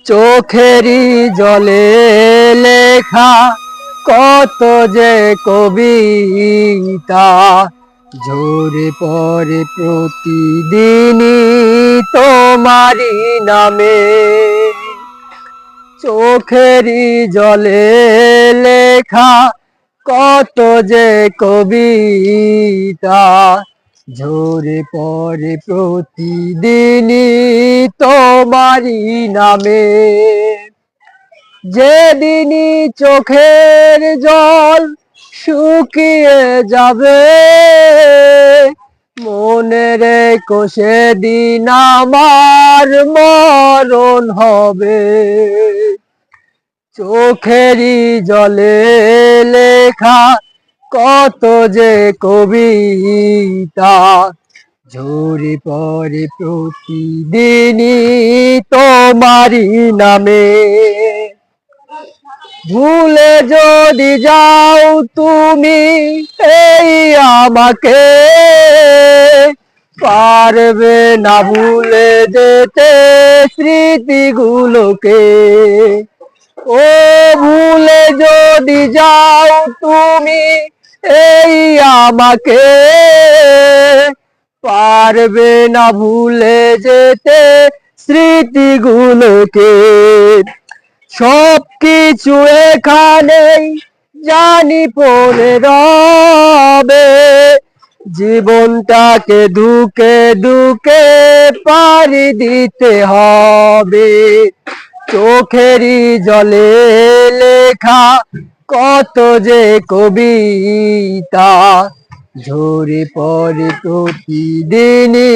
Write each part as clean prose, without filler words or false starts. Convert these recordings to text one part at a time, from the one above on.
চোখেরই জলে লেখা কত যে কবিতা ঝরে পড়ে প্রতিদিনই তোমারি নামে। চোখেরই জলে লেখা কত যে কবিতা ঝরে পড়ে প্রতিদিনই তোমারি নামে। যেদিনই চোখের জল শুকিয়ে যাবে মনে রেখো সেদিন আমার মরণ হবে। চোখেরই জলে লেখা কত যে কবিতা ঝরে পড়ে প্রতিদিনই তোমারি নামে। ভুলে যদি যাও তুমি এই আমাকে পারবে না ভুলে যেতে স্মৃতিগুলোকে। ও ভুলে যদি যাও তুমি এই আমাকে পারবে না ভুলে যেতে স্মৃতিগুলোকে। সবকিছু এখানেই জানি পড়ে রবে জীবনটাকে দুকে দুকে পাড়ি দিতে হবে। চোখেরই জলে লেখা কত যে কবিতা ঝরে পড়ে প্রতিদিনই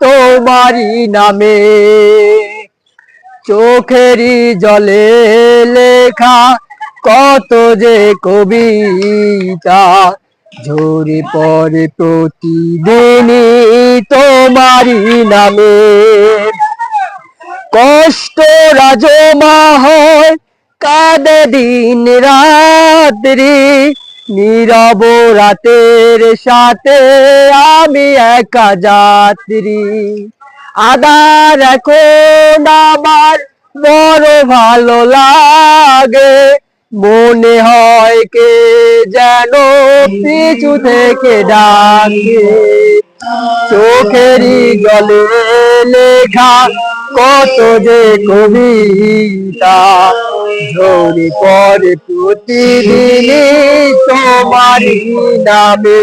তোমারি নামে। চোখেরই জলে লেখা কত যে কবিতা ঝরে পড়ে প্রতিদিনই তোমারি নামে। কষ্ট জমা হয় কাঁদে দিন রাত্রি নীরব রাতের সাথে আমি একা যাত্রী। আধার এখন আমার বড় ভালো লাগে মনে হয় কে যেন পিছু থেকে ডাকে। চোখেরই জলে লেখা কত যে কবিতা ঝরে পড়ে প্রতিদিনই তোমারি নামে।